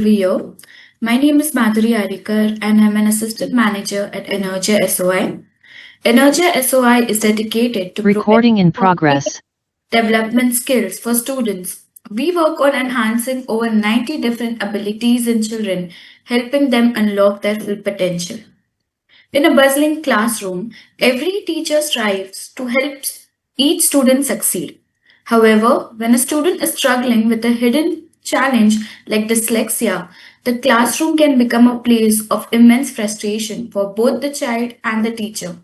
Rio. My name is Madhuri Arikar and I'm an assistant manager at Energia SOI. Energia SOI is dedicated to Recording in providing progress. development skills for students. We work on enhancing over 90 different abilities in children, helping them unlock their full potential. In a bustling classroom, every teacher strives to help each student succeed. However, when a student is struggling with a hidden challenge like dyslexia, the classroom can become a place of immense frustration for both the child and the teacher.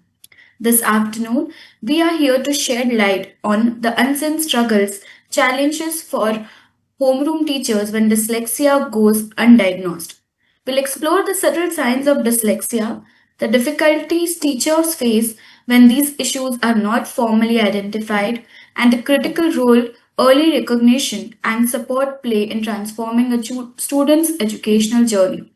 This afternoon, we are here to shed light on the unseen struggles, challenges for homeroom teachers when dyslexia goes undiagnosed. We'll explore the subtle signs of dyslexia, the difficulties teachers face when these issues are not formally identified, and the critical role early recognition and support play in transforming a student's educational journey.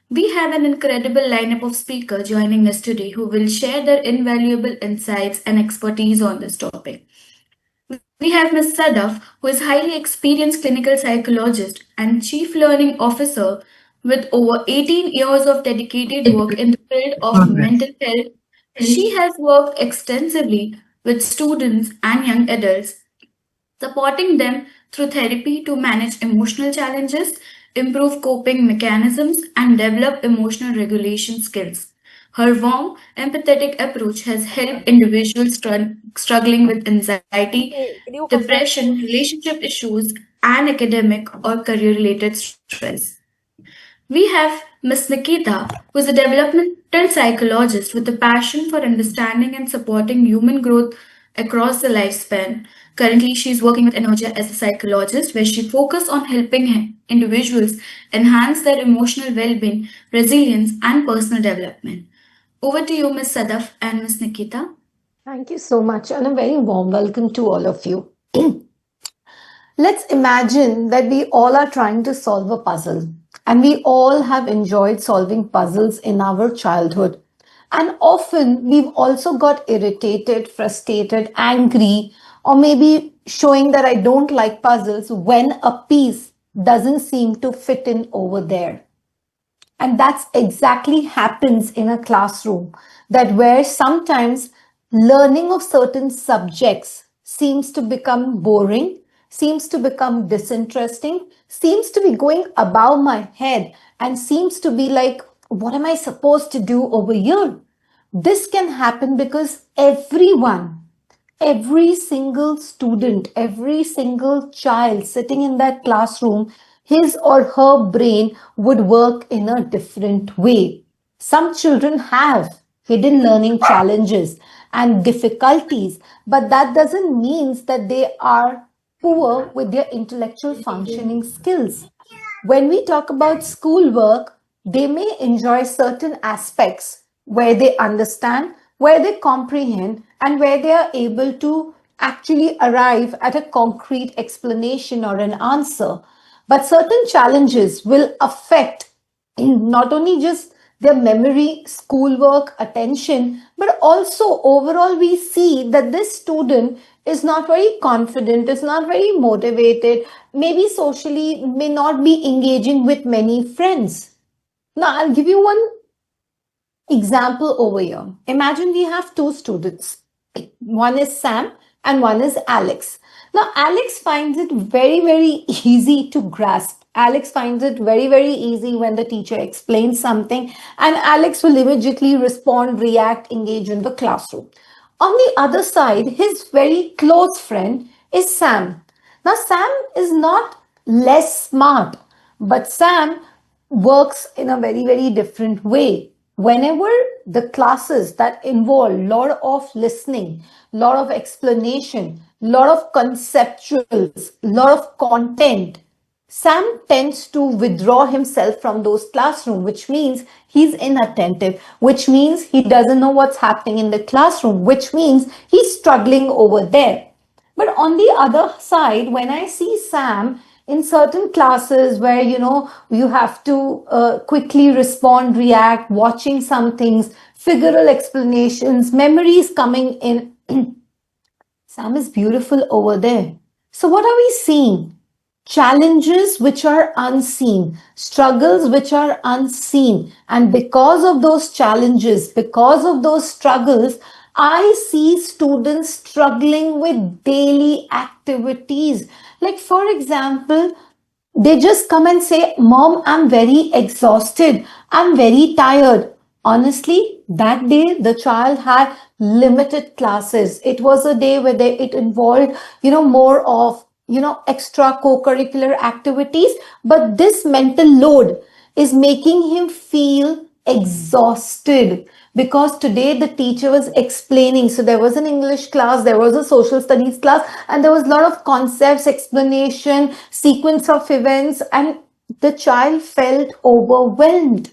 We have an incredible lineup of speakers joining us today who will share their invaluable insights and expertise on this topic. We have Ms. Sadaf, who is highly experienced clinical psychologist and chief learning officer with over 18 years of dedicated work in the field of mental health. She has worked extensively with students and young adults, supporting them through therapy to manage emotional challenges, improve coping mechanisms, and develop emotional regulation skills. Her warm, empathetic approach has helped individuals struggling with anxiety, depression, relationship issues, and academic or career related stress. We have Ms. Nikita, who is a developmental psychologist with a passion for understanding and supporting human growth across the lifespan. Currently, she is working with Energia as a psychologist, where she focuses on helping individuals enhance their emotional well being, resilience, and personal development. Over to you, Ms. Sadaf and Ms. Nikita. Thank you so much, and a very warm welcome to all of you. Let's imagine that we all are trying to solve a puzzle, and we all have enjoyed solving puzzles in our childhood. And often we've also got irritated, frustrated, angry, or maybe showing that I don't like puzzles when a piece doesn't seem to fit in over there. And that's exactly happens in a classroom, that where sometimes learning of certain subjects seems to become boring, seems to become disinteresting, seems to be going above my head, and seems to be like, what am I supposed to do over here? This can happen because every single student, every single child sitting in that classroom, his or her brain would work in a different way. Some children have hidden learning challenges and difficulties, but that doesn't mean that they are poor with their intellectual functioning skills. When we talk about schoolwork, they may enjoy certain aspects where they understand, where they comprehend, and where they are able to actually arrive at a concrete explanation or an answer. But certain challenges will affect not only just their memory, schoolwork, attention, but also overall we see that this student is not very confident, is not very motivated, maybe socially may not be engaging with many friends. Now, I'll give you one example over here. Imagine we have two students. One is Sam and one is Alex. Now, Alex finds it very easy to grasp. Alex finds it very easy when the teacher explains something, and Alex will immediately respond, react, engage in the classroom. On the other side, his very close friend is Sam. Now, Sam is not less smart, but Sam works in a very different way. Whenever the classes that involve lot of listening, lot of explanation, lot of conceptuals, lot of content, Sam tends to withdraw himself from those classroom, which means he's inattentive, which means he doesn't know what's happening in the classroom, which means he's struggling over there. But on the other side, when I see Sam in certain classes where, you have to quickly respond, react, watching some things, figural explanations, memories coming in, Sam is beautiful over there. So what are we seeing? challenges which are unseen, struggles which are unseen. And because of those challenges, because of those struggles, I see students struggling with daily activities. Like, for example, they just come and say, Mom, I'm very exhausted. I'm very tired. Honestly, that day the child had limited classes. It was a day where it involved, more of, extra co-curricular activities. But this mental load is making him feel exhausted, because today the teacher was explaining. So there was an English class, there was a social studies class, and there was a lot of concepts, explanation, sequence of events, and the child felt overwhelmed.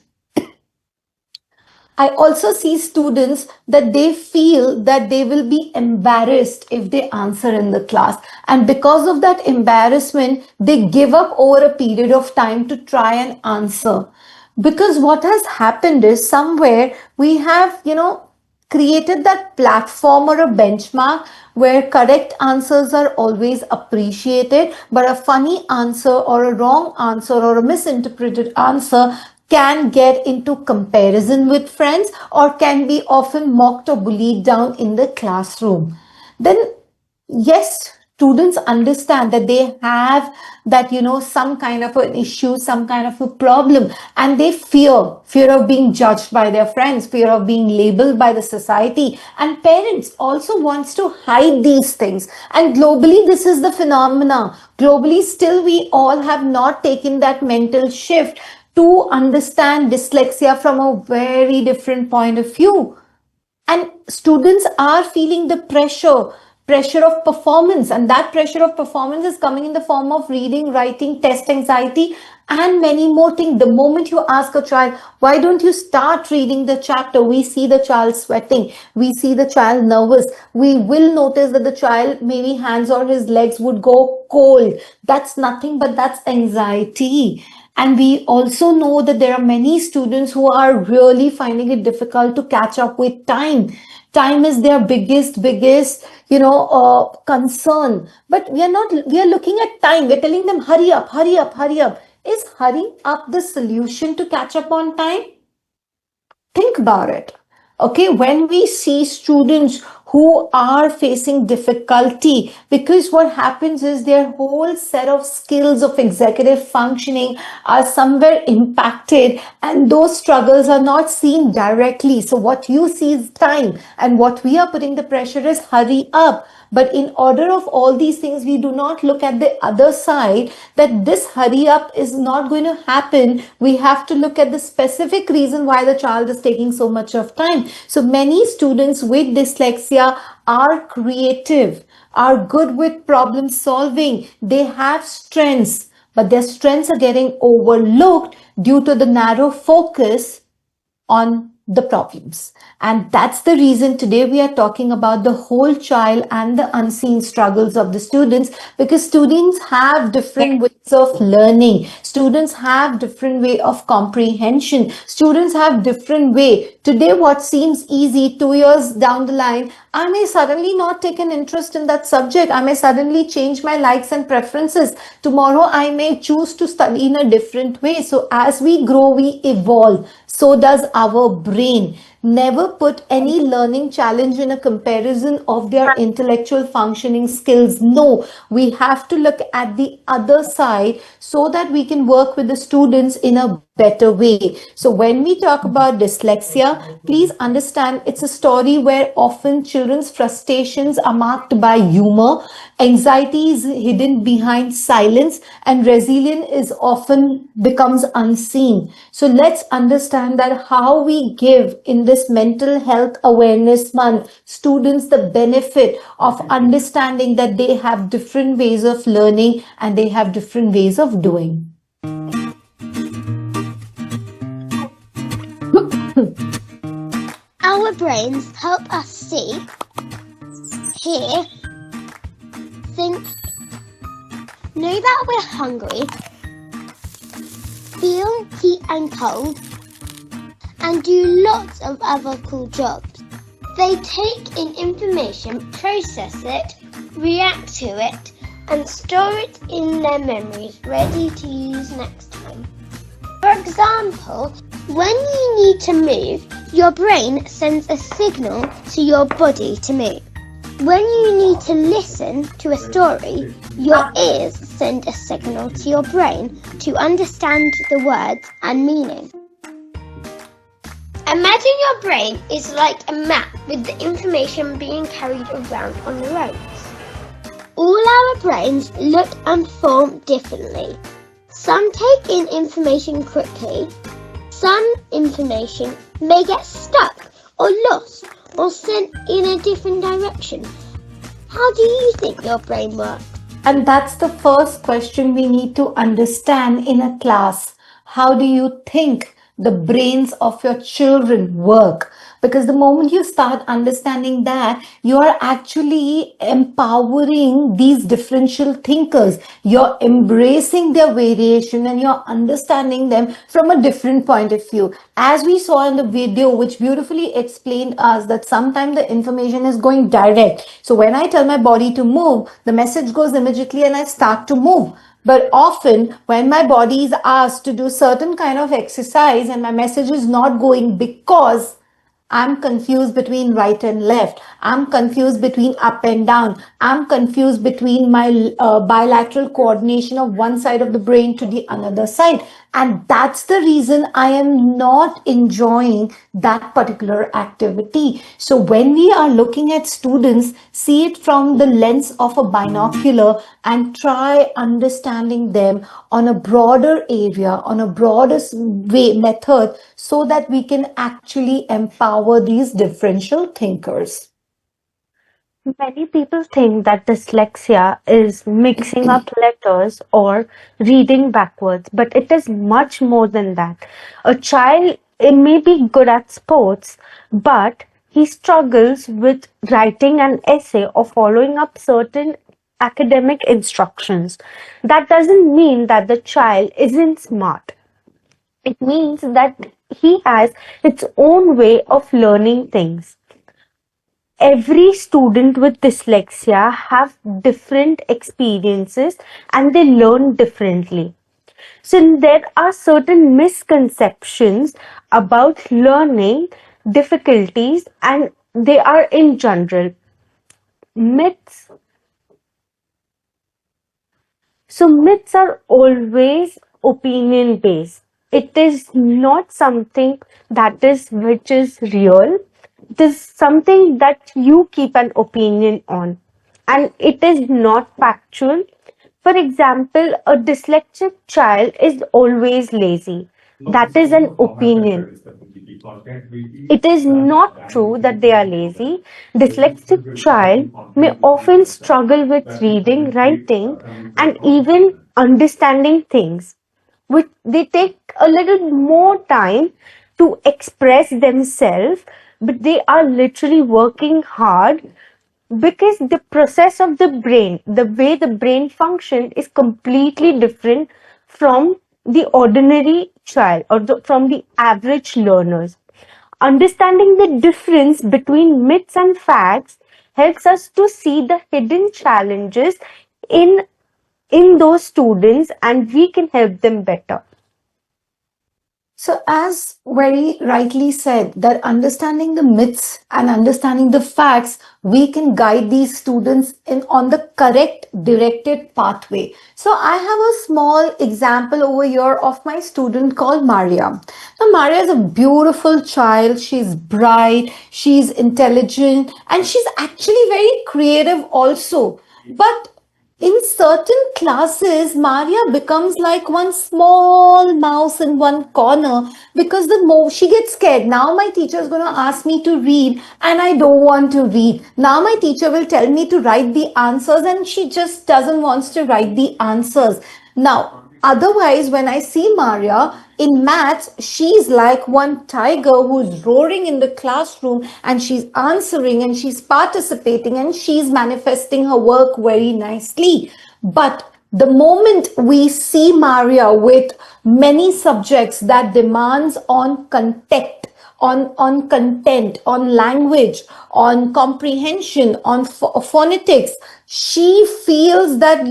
I also see students that they feel that they will be embarrassed if they answer in the class. And because of that embarrassment, they give up over a period of time to try and answer. Because what has happened is, somewhere we have, created that platform or a benchmark where correct answers are always appreciated, but a funny answer or a wrong answer or a misinterpreted answer can get into comparison with friends, or can be often mocked or bullied down in the classroom. Then, yes, students understand that they have that, some kind of an issue, some kind of a problem, and they fear of being judged by their friends, fear of being labeled by the society. And parents also wants to hide these things. And globally, this is the phenomena. Globally, still we all have not taken that mental shift to understand dyslexia from a very different point of view. And students are feeling the pressure of performance, and that pressure of performance is coming in the form of reading, writing, test anxiety, and many more things. The moment you ask a child, why don't you start reading the chapter, we see the child sweating, we see the child nervous, we will notice that the child, maybe hands or his legs would go cold. That's nothing but that's anxiety. And we also know that there are many students who are really finding it difficult to catch up with time. Time is their biggest, concern. But we are looking at time. We're telling them, hurry up, hurry up, hurry up. Is hurrying up the solution to catch up on time? Think about it. Okay, when we see students who are facing difficulty, because what happens is their whole set of skills of executive functioning are somewhere impacted, and those struggles are not seen directly. So what you see is time, and what we are putting the pressure is hurry up. But in order of all these things, we do not look at the other side, that this hurry up is not going to happen. We have to look at the specific reason why the child is taking so much of time. So many students with dyslexia are creative, are good with problem solving. They have strengths, but their strengths are getting overlooked due to the narrow focus on the problems. And that's the reason today we are talking about the whole child and the unseen struggles of the students, because students have different ways of learning. Students have different way of comprehension. Students have different way. Today, what seems easy, 2 years down the line, I may suddenly not take an interest in that subject. I may suddenly change my likes and preferences. Tomorrow, I may choose to study in a different way. So as we grow, we evolve. So does our brain. Never put any learning challenge in a comparison of their intellectual functioning skills. No, we have to look at the other side so that we can work with the students in a better way. So when we talk about dyslexia, please understand it's a story where often children's frustrations are marked by humor, anxiety is hidden behind silence, and resilience is often becomes unseen. So let's understand that how we give in this mental health awareness month students the benefit of understanding that they have different ways of learning and they have different ways of doing. Our brains help us see, hear, think, know that we're hungry, feel heat and cold, and do lots of other cool jobs. They take in information, process it, react to it, and store it in their memories, ready to use next time. For example, when you need to move, your brain sends a signal to your body to move. When you need to listen to a story, your ears send a signal to your brain to understand the words and meaning. Imagine your brain is like a map with the information being carried around on the roads. All our brains look and form differently. Some take in information quickly. Some information may get stuck or lost or sent in a different direction. How do you think your brain works? And that's the first question we need to understand in a class. How do you think the brains of your children work? Because the moment you start understanding that, you are actually empowering these differential thinkers. You're embracing their variation and you're understanding them from a different point of view. As we saw in the video, which beautifully explained us that sometimes the information is going direct. So when I tell my body to move, the message goes immediately and I start to move. But often when my body is asked to do certain kind of exercise and my message is not going because I'm confused between right and left. I'm confused between up and down. I'm confused between my bilateral coordination of one side of the brain to the another side. And that's the reason I am not enjoying that particular activity. So when we are looking at students, see it from the lens of a binocular and try understanding them on a broader area, on a broader way method, so that we can actually empower these differential thinkers. Many people think that dyslexia is mixing up letters or reading backwards, but it is much more than that. A child may be good at sports, but he struggles with writing an essay or following up certain academic instructions. That doesn't mean that the child isn't smart. It means that he has its own way of learning things. Every student with dyslexia have different experiences and they learn differently. So there are certain misconceptions about learning difficulties and they are in general myths. So myths are always opinion based. It is not something that is which is real. It is something that you keep an opinion on, and it is not factual. For example, a dyslexic child is always lazy. That is an opinion. It is not true that they are lazy. Dyslexic child may often struggle with reading, writing, and even understanding things, which they take a little more time to express themselves, but they are literally working hard because the process of the brain, the way the brain functions is completely different from the ordinary child or from the average learners. Understanding the difference between myths and facts helps us to see the hidden challenges in those students, and we can help them better. So as very rightly said, that understanding the myths and understanding the facts, we can guide these students in on the correct directed pathway. So I have a small example over here of my student called Maria. Now Maria is a beautiful child. She's bright, she's intelligent, and she's actually very creative also. But in certain classes, Maria becomes like one small mouse in one corner because the more she gets scared. Now my teacher is going to ask me to read and I don't want to read. Now my teacher will tell me to write the answers and she just doesn't want to write the answers. Now, otherwise, when I see Maria in maths, she's like one tiger who's roaring in the classroom and she's answering and she's participating and she's manifesting her work very nicely. But the moment we see Maria with many subjects that demands on contact, on content, on language, on comprehension, on phonetics. She feels that,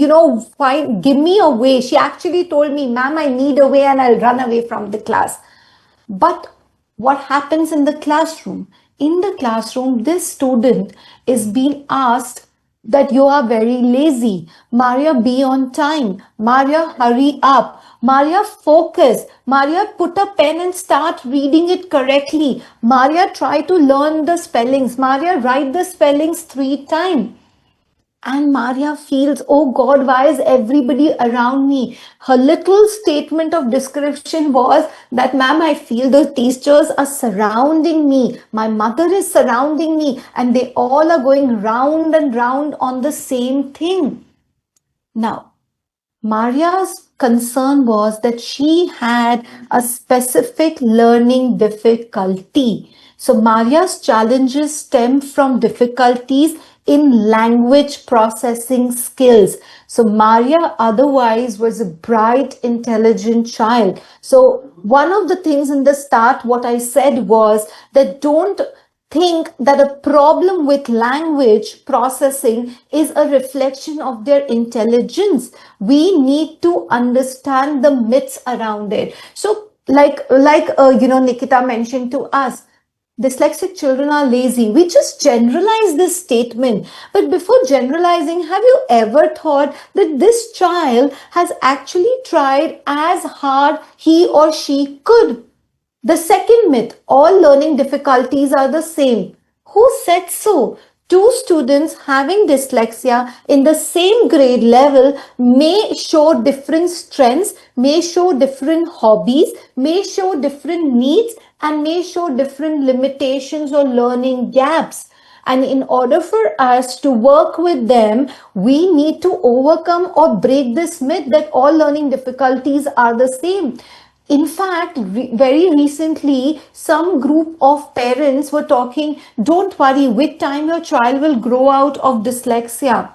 fine, give me a way. She actually told me, ma'am, I need a way and I'll run away from the class. But what happens in the classroom? In the classroom, this student is being asked that you are very lazy. Maria, be on time. Maria, hurry up. Maria, focus. Maria, put a pen and start reading it correctly. Maria, try to learn the spellings. Maria, write the spellings 3 times. And Maria feels, oh God, why is everybody around me? Her little statement of description was that, ma'am, I feel the teachers are surrounding me. My mother is surrounding me, and they all are going round and round on the same thing. Now, Maria's concern was that she had a specific learning difficulty. So Maria's challenges stem from difficulties in language processing skills. So Maria otherwise was a bright, intelligent child. So one of the things in the start, what I said was that don't think that a problem with language processing is a reflection of their intelligence. We need to understand the myths around it. So like Nikita mentioned to us, dyslexic children are lazy. We just generalize this statement. But before generalizing, have you ever thought that this child has actually tried as hard he or she could? The second myth, all learning difficulties are the same. Who said so? Two students having dyslexia in the same grade level may show different strengths, may show different hobbies, may show different needs, and may show different limitations or learning gaps. And in order for us to work with them, we need to overcome or break this myth that all learning difficulties are the same. In fact, very recently, some group of parents were talking, don't worry, with time your child will grow out of dyslexia.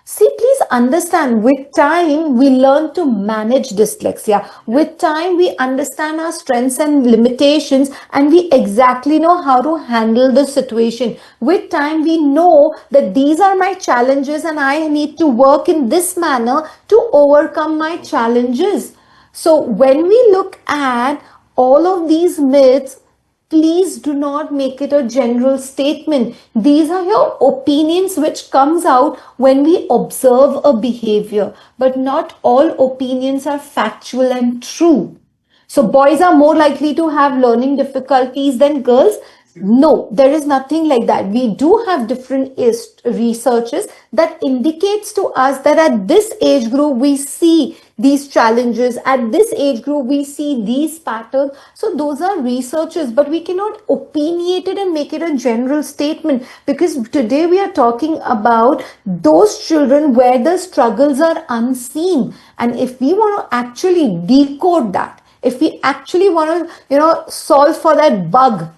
See, please understand, with time, we learn to manage dyslexia. With time, we understand our strengths and limitations, and we exactly know how to handle the situation. With time, we know that these are my challenges and I need to work in this manner to overcome my challenges. So when we look at all of these myths, please do not make it a general statement. These are your opinions which comes out when we observe a behavior, but not all opinions are factual and true. So boys are more likely to have learning difficulties than girls. No, there is nothing like that. We do have different researches that indicates to us that at this age group we see these challenges, at this age group we see these patterns. So those are researches, but we cannot opinionate it and make it a general statement, because today we are talking about those children where the struggles are unseen. And if we want to actually decode that, if we actually want to solve for that bug,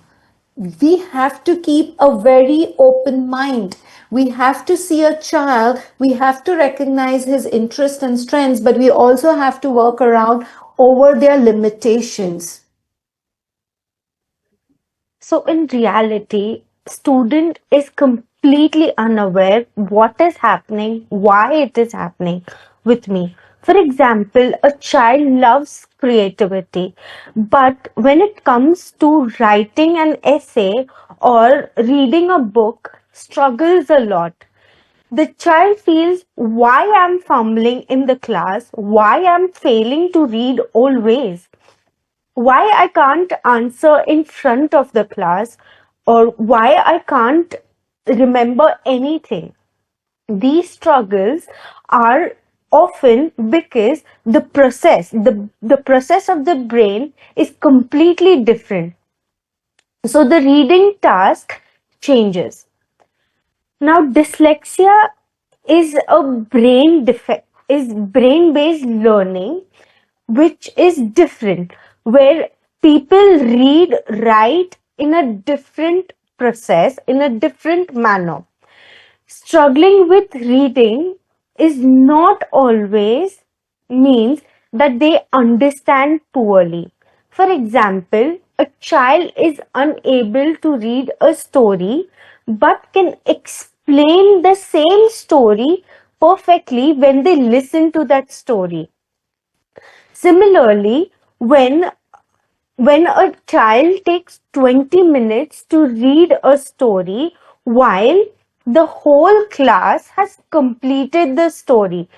we have to keep a very open mind. We have to see a child, we have to recognize his interests and strengths, but we also have to work around over their limitations. So in reality, student is completely unaware what is happening, why it is happening with me. For example, a child loves creativity, but when it comes to writing an essay or reading a book, struggles a lot. The child feels why I'm fumbling in the class, why I'm failing to read always, why I can't answer in front of the class, or why I can't remember anything. These struggles are often because the process of the brain is completely different. So the reading task changes. Now dyslexia is a brain defect, is brain based learning, which is different, where people read, write in a different process, in a different manner. Struggling with reading is not always means that they understand poorly. For example, a child is unable to read a story but can explain the same story perfectly when they listen to that story. Similarly, when a child takes 20 minutes to read a story while the whole class has completed the story,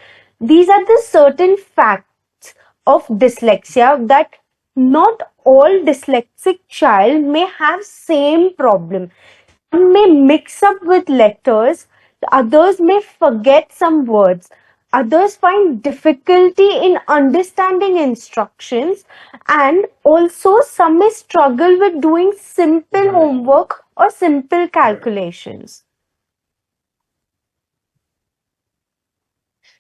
these are the certain facts of dyslexia that not all dyslexic child may have same problem. Some may mix up with letters, others may forget some words, others find difficulty in understanding instructions, and also some may struggle with doing simple homework or simple calculations.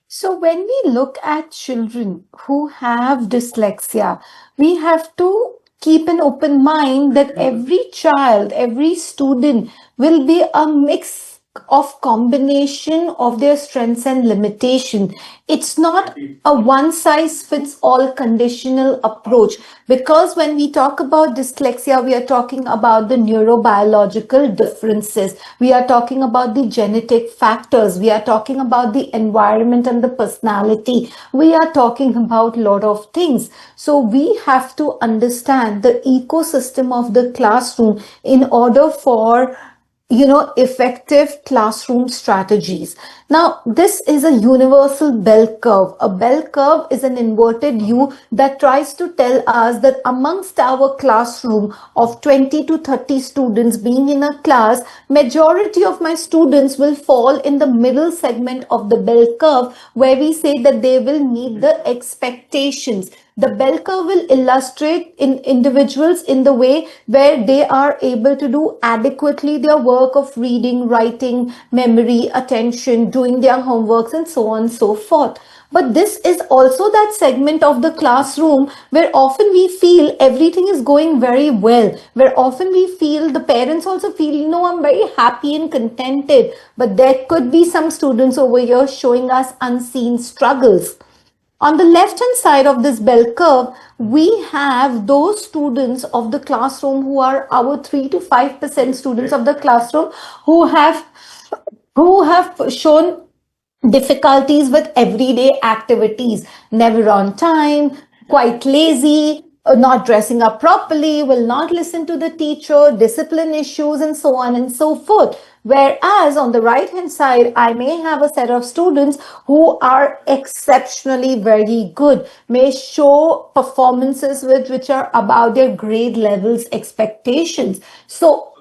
So, when we look at children who have dyslexia, we have to keep an open mind that every child, every student will be a mix of combination of their strengths and limitation. It's not a one size fits all conditional approach, because when we talk about dyslexia, we are talking about the neurobiological differences. We are talking about the genetic factors. We are talking about the environment and the personality. We are talking about a lot of things. So we have to understand the ecosystem of the classroom in order for effective classroom strategies. Now, this is a universal bell curve. A bell curve is an inverted U that tries to tell us that amongst our classroom of 20 to 30 students being in a class, majority of my students will fall in the middle segment of the bell curve, where we say that they will meet the expectations. The bell curve will illustrate in individuals in the way where they are able to do adequately their work of reading, writing, memory, attention, doing their homeworks, and so on and so forth. But this is also that segment of the classroom where often we feel everything is going very well, where often we feel the parents also feel, I'm very happy and contented. But there could be some students over here showing us unseen struggles. On the left hand side of this bell curve, we have those students of the classroom who are our 3 to 5% students of the classroom who have shown difficulties with everyday activities, never on time, quite lazy, not dressing up properly, will not listen to the teacher, discipline issues, and so on and so forth. Whereas on the right hand side, I may have a set of students who are exceptionally very good, may show performances which are above their grade levels expectations. So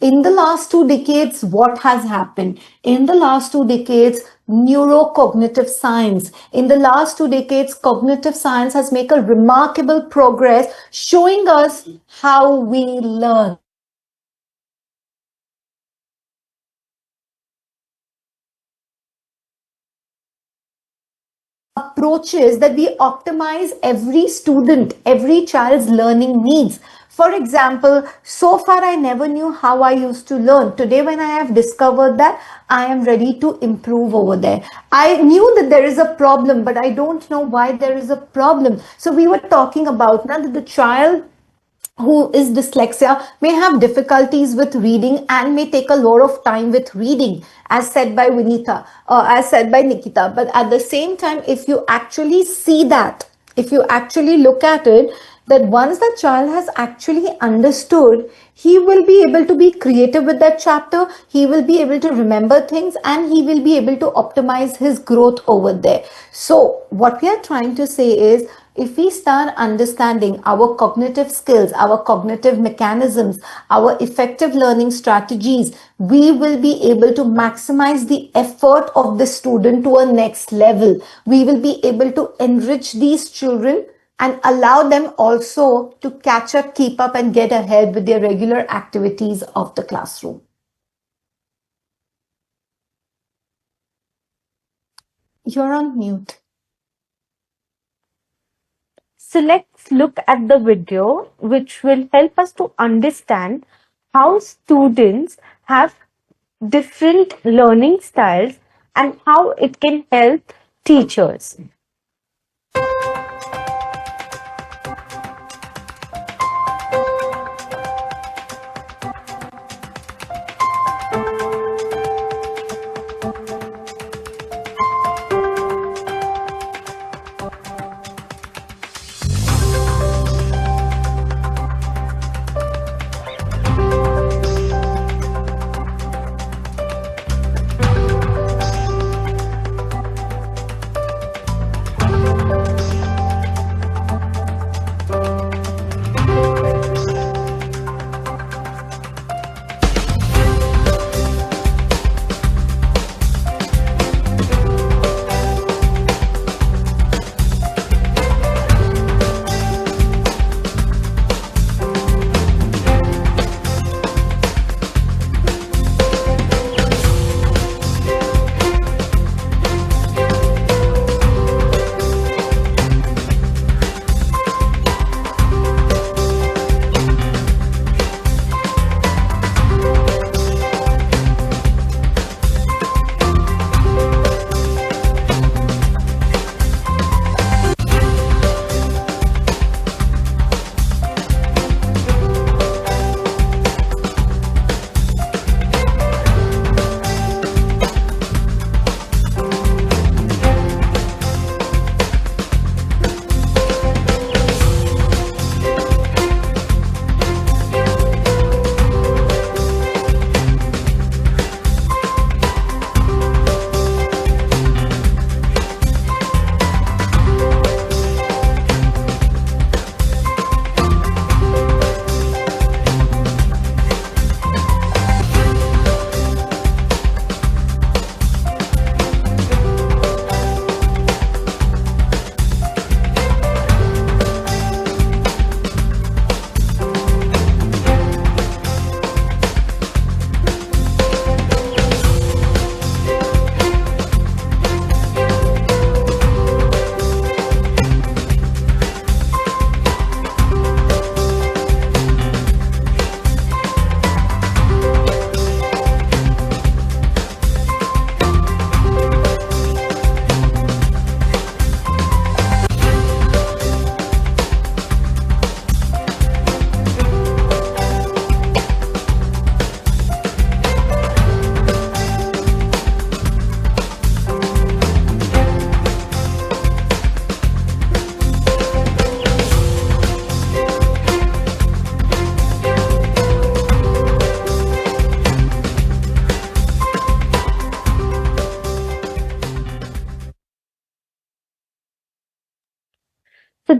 in the last 2 decades, what has happened? In the last 2 decades, neurocognitive science. In the last 2 decades, cognitive science has made a remarkable progress showing us how we learn. Approaches that we optimize every student, every child's learning needs. For example, so far I never knew how I used to learn. Today, when I have discovered that, I am ready to improve over there. I knew that there is a problem, but I don't know why there is a problem. So we were talking about now that the child who is dyslexia may have difficulties with reading and may take a lot of time with reading, as said by Vinita, as said by Nikita. But at the same time, if you actually see that, if you actually look at it, that once the child has actually understood, he will be able to be creative with that chapter, he will be able to remember things, and he will be able to optimize his growth over there. So what we are trying to say is, if we start understanding our cognitive skills, our cognitive mechanisms, our effective learning strategies, we will be able to maximize the effort of the student to a next level. We will be able to enrich these children and allow them also to catch up, keep up, and get ahead with their regular activities of the classroom. You're on mute. So let's look at the video, which will help us to understand how students have different learning styles and how it can help teachers.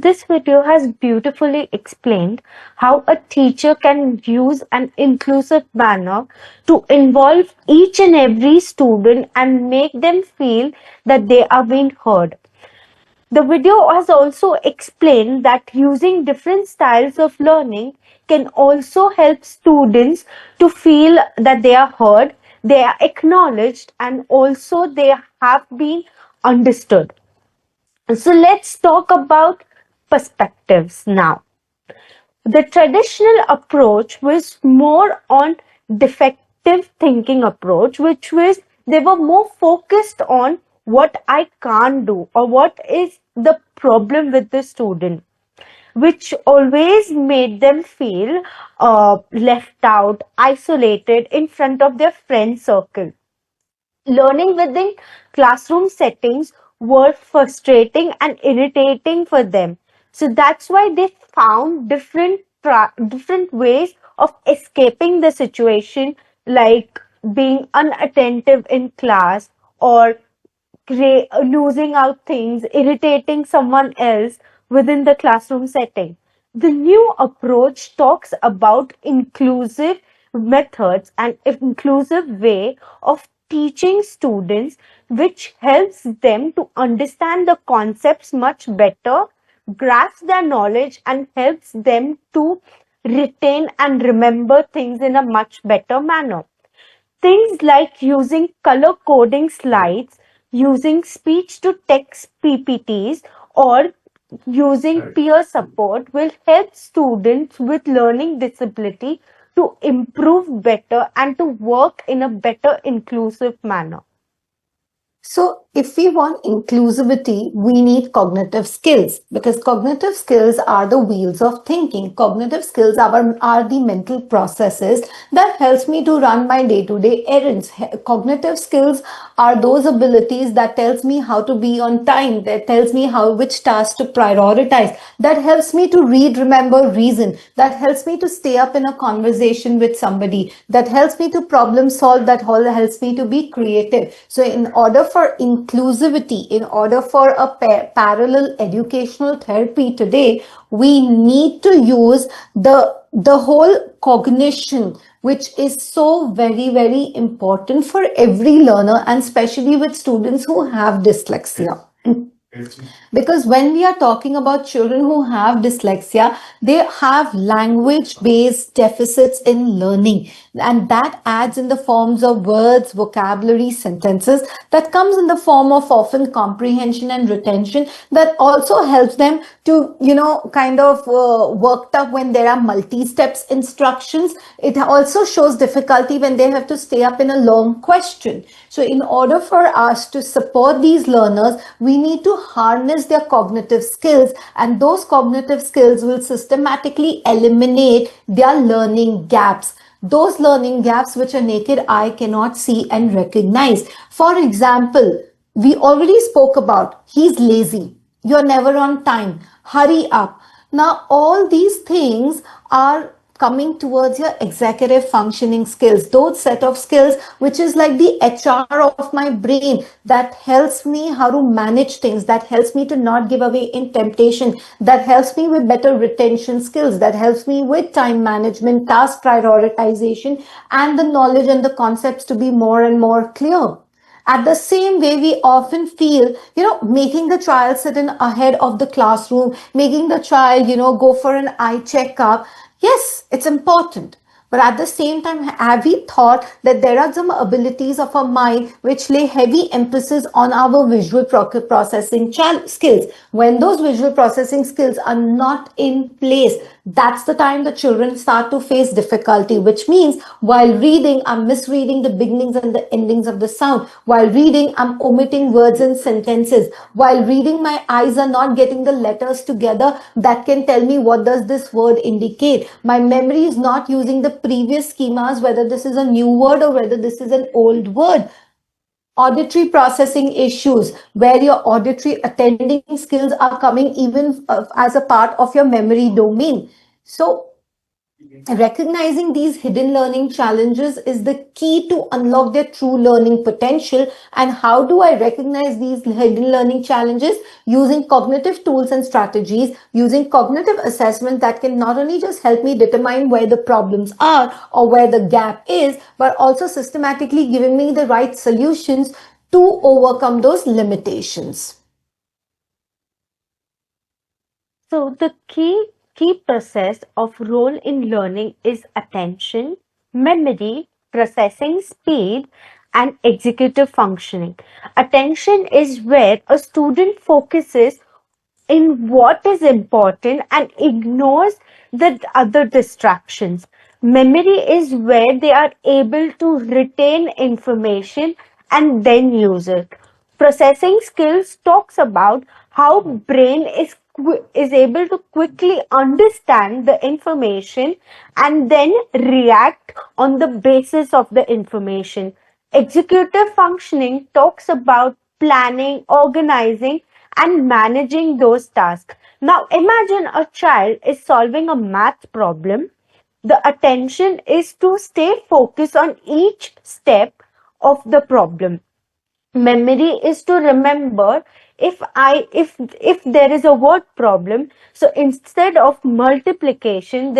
this video has beautifully explained how a teacher can use an inclusive manner to involve each and every student and make them feel that they are being heard. The video has also explained that using different styles of learning can also help students to feel that they are heard, they are acknowledged, and also they have been understood. So let's talk about perspectives now. The traditional approach was more on defective thinking approach, which was they were more focused on what I can't do or what is the problem with the student, which always made them feel left out, isolated in front of their friend circle. Learning within classroom settings were frustrating and irritating for them. So that's why they found different ways of escaping the situation, like being unattentive in class or losing out things, irritating someone else within the classroom setting. The new approach talks about inclusive methods and inclusive way of teaching students, which helps them to understand the concepts much better, grasp their knowledge, and helps them to retain and remember things in a much better manner. Things like using color coding slides, using speech to text PPTs, or using peer support will help students with learning disability to improve better and to work in a better inclusive manner. So, if we want inclusivity, we need cognitive skills, because cognitive skills are the wheels of thinking. Cognitive skills are the mental processes that helps me to run my day-to-day errands. Cognitive skills are those abilities that tells me how to be on time, that tells me which tasks to prioritize, that helps me to read, remember, reason, that helps me to stay up in a conversation with somebody, that helps me to problem solve, that helps me to be creative. So in order for inclusivity, in order for a parallel educational therapy today, we need to use the whole cognition, which is so very, very important for every learner, and especially with students who have dyslexia. Because when we are talking about children who have dyslexia, they have language-based deficits in learning, and that adds in the forms of words, vocabulary, sentences, that comes in the form of often comprehension and retention, that also helps them to, kind of worked up when there are multi-steps instructions. It also shows difficulty when they have to stay up in a long question. So in order for us to support these learners, we need to harness their cognitive skills, and those cognitive skills will systematically eliminate their learning gaps. Those learning gaps which a naked eye cannot see and recognize. For example, we already spoke about, he's lazy, you're never on time, hurry up. Now, all these things are coming towards your executive functioning skills, those set of skills which is like the HR of my brain, that helps me how to manage things, that helps me to not give away in temptation, that helps me with better retention skills, that helps me with time management, task prioritization, and the knowledge and the concepts to be more and more clear. At the same way, we often feel, making the child sit in ahead of the classroom, making the child, go for an eye checkup. Yes, it's important. But at the same time, have we thought that there are some abilities of our mind which lay heavy emphasis on our visual processing skills? When those visual processing skills are not in place, that's the time the children start to face difficulty, which means while reading, I'm misreading the beginnings and the endings of the sound. While reading, I'm omitting words and sentences. While reading, my eyes are not getting the letters together that can tell me what does this word indicate. My memory is not using the previous schemas, whether this is a new word or whether this is an old word. Auditory processing issues, where your auditory attending skills are coming even as a part of your memory domain. So Recognizing these hidden learning challenges is the key to unlock their true learning potential. And how do I recognize these hidden learning challenges? Using cognitive tools and strategies, using cognitive assessment that can not only just help me determine where the problems are or where the gap is, but also systematically giving me the right solutions to overcome those limitations. So the key process of role in learning is attention, memory, processing speed, and executive functioning. Attention is where a student focuses in what is important and ignores the other distractions. Memory is where they are able to retain information and then use it. Processing skills talks about how brain is able to quickly understand the information and then react on the basis of the information. Executive functioning talks about planning, organizing, and managing those tasks. Now, imagine a child is solving a math problem. The attention is to stay focused on each step of the problem. Memory is to remember if there is a word problem, so instead of multiplication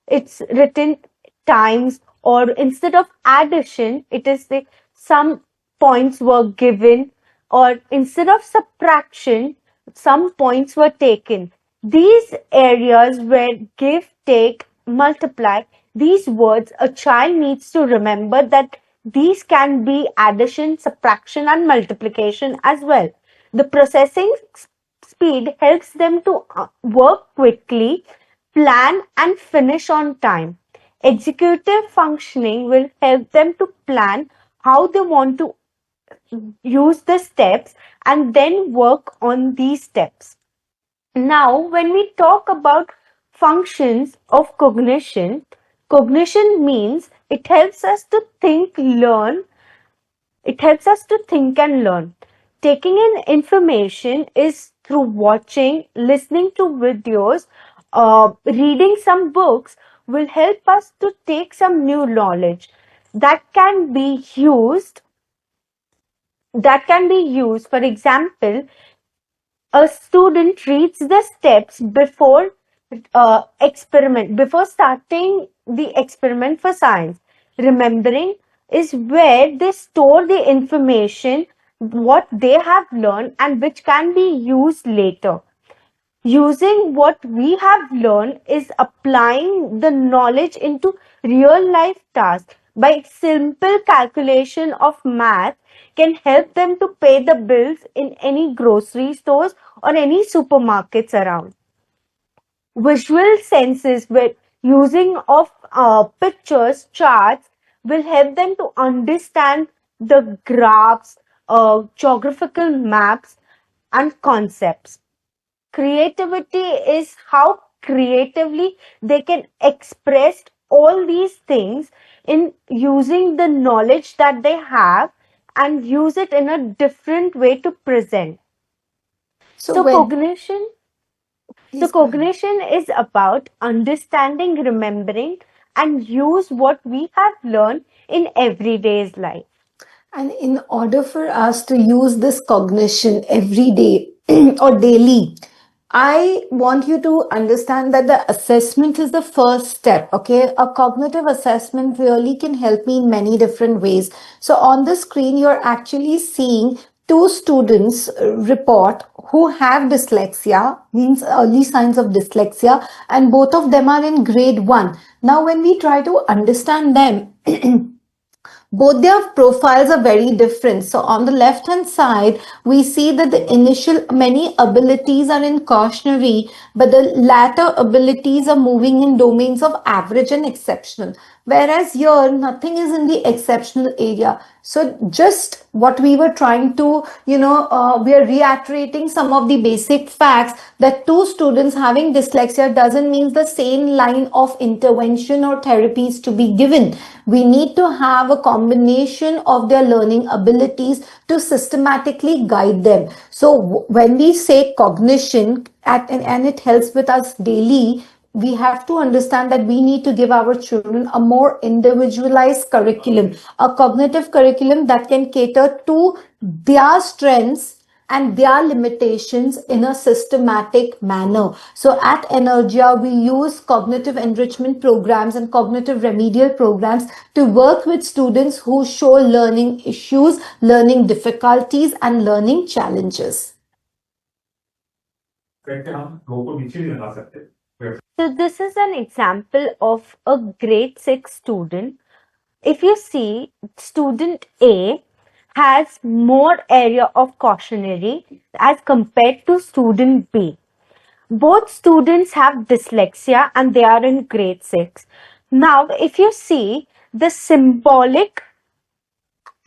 it's written times, or instead of addition it is the some points were given, or instead of subtraction some points were taken. These areas where give, take, multiply, these words a child needs to remember that these can be addition, subtraction, and multiplication as well. The processing speed helps them to work quickly, plan, and finish on time. Executive functioning will help them to plan how they want to use the steps and then work on these steps. Now, when we talk about functions of cognition, cognition means it helps us to think and learn. Taking in information is through watching, listening to videos, reading some books will help us to take some new knowledge that can be used. For example, a student reads the steps before starting the experiment for science. Remembering is where they store the information what they have learned and which can be used later. Using what we have learned is applying the knowledge into real life tasks. By simple calculation of math can help them to pay the bills in any grocery stores or any supermarkets around. Visual senses with using of pictures, charts will help them to understand the graphs, geographical maps, and concepts. Creativity is how creatively they can express all these things in using the knowledge that they have and use it in a different way to present. So cognition is about understanding, remembering, and use what we have learned in everyday's life. And in order for us to use this cognition every day or daily, I want you to understand that the assessment is the first step. Okay. A cognitive assessment really can help me in many different ways. So on the screen, you're actually seeing two students report who have dyslexia, means early signs of dyslexia, and both of them are in grade 1. Now, when we try to understand them, both their profiles are very different. So on the left hand side, we see that the initial many abilities are in cautionary, but the latter abilities are moving in domains of average and exceptional. Whereas here, nothing is in the exceptional area. So just what we were trying to, we are reiterating some of the basic facts that two students having dyslexia doesn't mean the same line of intervention or therapies to be given. We need to have a combination of their learning abilities to systematically guide them. So when we say cognition, and it helps with us daily, we have to understand that we need to give our children a more individualized curriculum, a cognitive curriculum that can cater to their strengths and their limitations in a systematic manner. So at Energia, we use cognitive enrichment programs and cognitive remedial programs to work with students who show learning issues, learning difficulties, and learning challenges. So this is an example of a grade 6 student. If you see, student A has more area of cautionary as compared to student B. Both students have dyslexia and they are in grade 6. Now, if you see the symbolic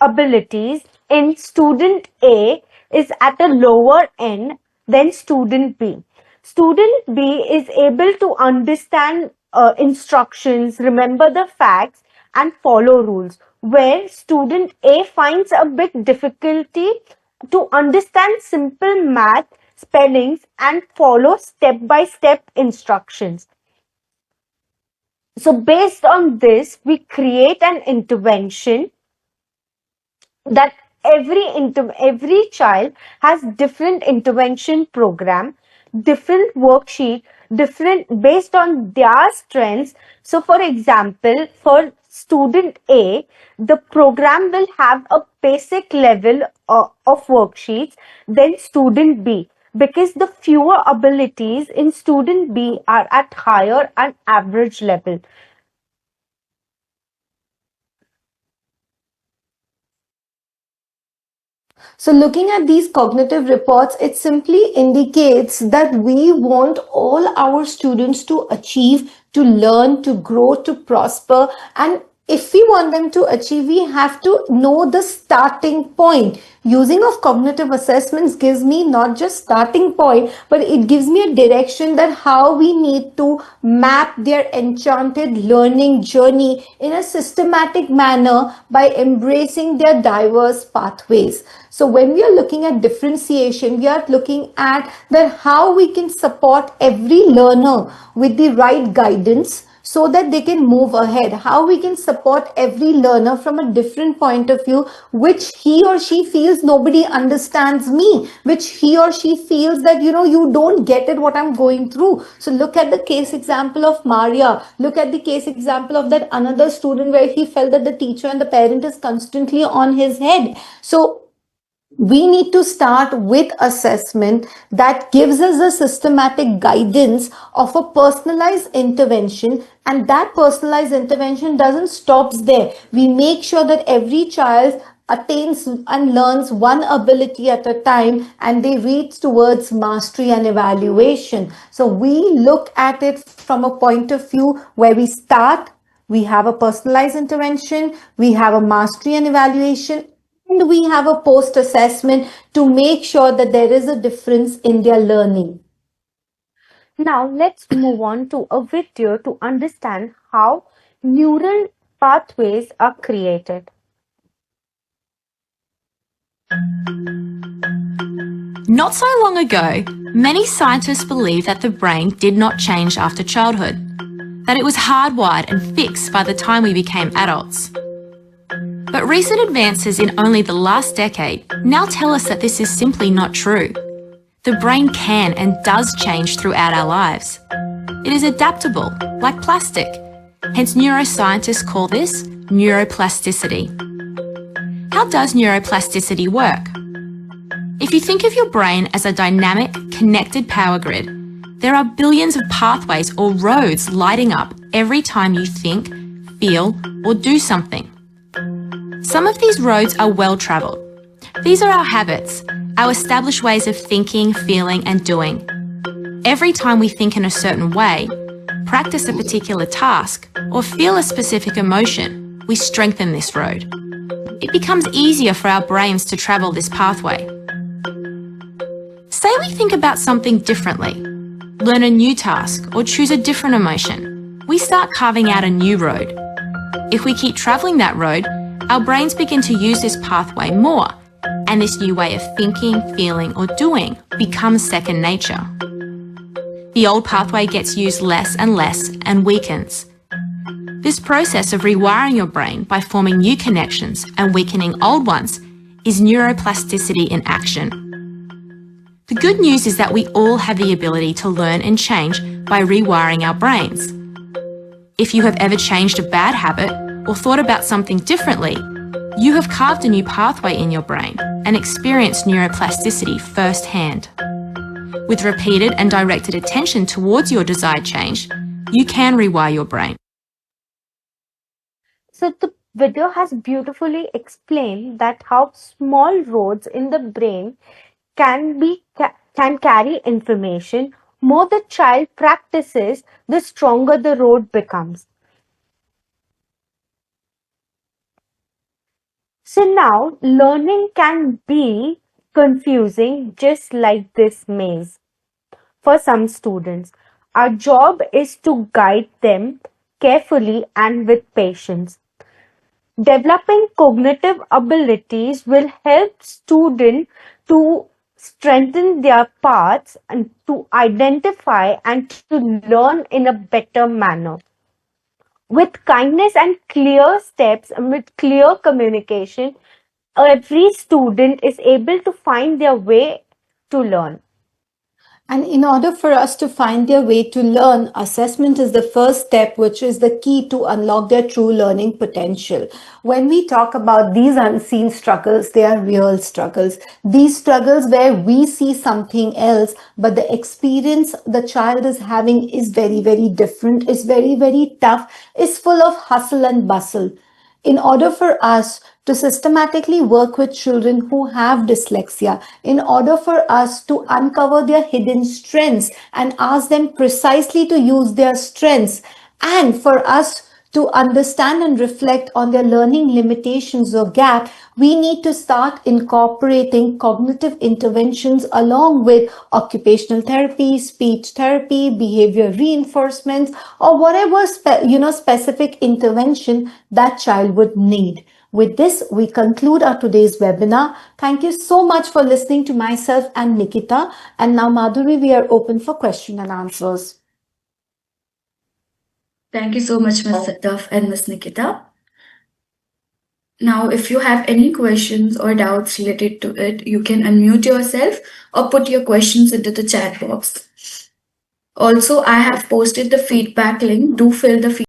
abilities in student A is at a lower end than student B. Student B is able to understand instructions, remember the facts, and follow rules, where student A finds a bit difficulty to understand simple math, spellings, and follow step-by-step instructions. So based on this, we create an intervention that every child has different intervention program, different worksheet, different based on their strengths. So for example, for student A, the program will have a basic level of worksheets than student B, because the fewer abilities in student B are at higher and average level. So looking at these cognitive reports, it simply indicates that we want all our students to achieve, to learn, to grow, to prosper. And if we want them to achieve, we have to know the starting point. Using of cognitive assessments gives me not just starting point, but it gives me a direction that how we need to map their enchanted learning journey in a systematic manner by embracing their diverse pathways. So when we are looking at differentiation, we are looking at that how we can support every learner with the right guidance so that they can move ahead, how we can support every learner from a different point of view, which he or she feels nobody understands me, which he or she feels that, you don't get it what I'm going through. So look at the case example of Maria, look at the case example of that another student where he felt that the teacher and the parent is constantly on his head. So we need to start with assessment that gives us a systematic guidance of a personalized intervention, and that personalized intervention doesn't stop there. We make sure that every child attains and learns one ability at a time and they reach towards mastery and evaluation. So we look at it from a point of view where we start, we have a personalized intervention, we have a mastery and evaluation, and we have a post-assessment to make sure that there is a difference in their learning. Now let's move on to a video to understand how neural pathways are created. Not so long ago, many scientists believed that the brain did not change after childhood, that it was hardwired and fixed by the time we became adults. But recent advances in only the last decade now tell us that this is simply not true. The brain can and does change throughout our lives. It is adaptable, like plastic. Hence, neuroscientists call this neuroplasticity. How does neuroplasticity work? If you think of your brain as a dynamic, connected power grid, there are billions of pathways or roads lighting up every time you think, feel, or do something. Some of these roads are well-travelled. These are our habits, our established ways of thinking, feeling, and doing. Every time we think in a certain way, practice a particular task, or feel a specific emotion, we strengthen this road. It becomes easier for our brains to travel this pathway. Say we think about something differently, learn a new task, or choose a different emotion. We start carving out a new road. If we keep travelling that road, our brains begin to use this pathway more, and this new way of thinking, feeling, or doing becomes second nature. The old pathway gets used less and less and weakens. This process of rewiring your brain by forming new connections and weakening old ones is neuroplasticity in action. The good news is that we all have the ability to learn and change by rewiring our brains. If you have ever changed a bad habit or thought about something differently, you have carved a new pathway in your brain and experienced neuroplasticity firsthand. With repeated and directed attention towards your desired change, you can rewire your brain. So the video has beautifully explained that how small roads in the brain can carry information. More the child practices, the stronger the road becomes. So now learning can be confusing, just like this maze. For some students, our job is to guide them carefully and with patience. Developing cognitive abilities will help students to strengthen their paths and to identify and to learn in a better manner. With kindness and clear steps and with clear communication, every student is able to find their way to learn. And in order for us to find their way to learn, assessment is the first step, which is the key to unlock their true learning potential. When we talk about these unseen struggles, they are real struggles. These struggles where we see something else, but the experience the child is having is very, very different, is very, very tough, is full of hustle and bustle. In order for us to systematically work with children who have dyslexia, in order for us to uncover their hidden strengths and ask them precisely to use their strengths, and for us to understand and reflect on their learning limitations or gap, we need to start incorporating cognitive interventions along with occupational therapy, speech therapy, behavior reinforcements, or whatever specific intervention that child would need. With this, we conclude our today's webinar. Thank you so much for listening to myself and Nikita. And now, Madhuri, we are open for question and answers. Thank you so much, Ms. Sadaf and Ms. Nikita. Now, if you have any questions or doubts related to it, you can unmute yourself or put your questions into the chat box. Also, I have posted the feedback link. Do fill the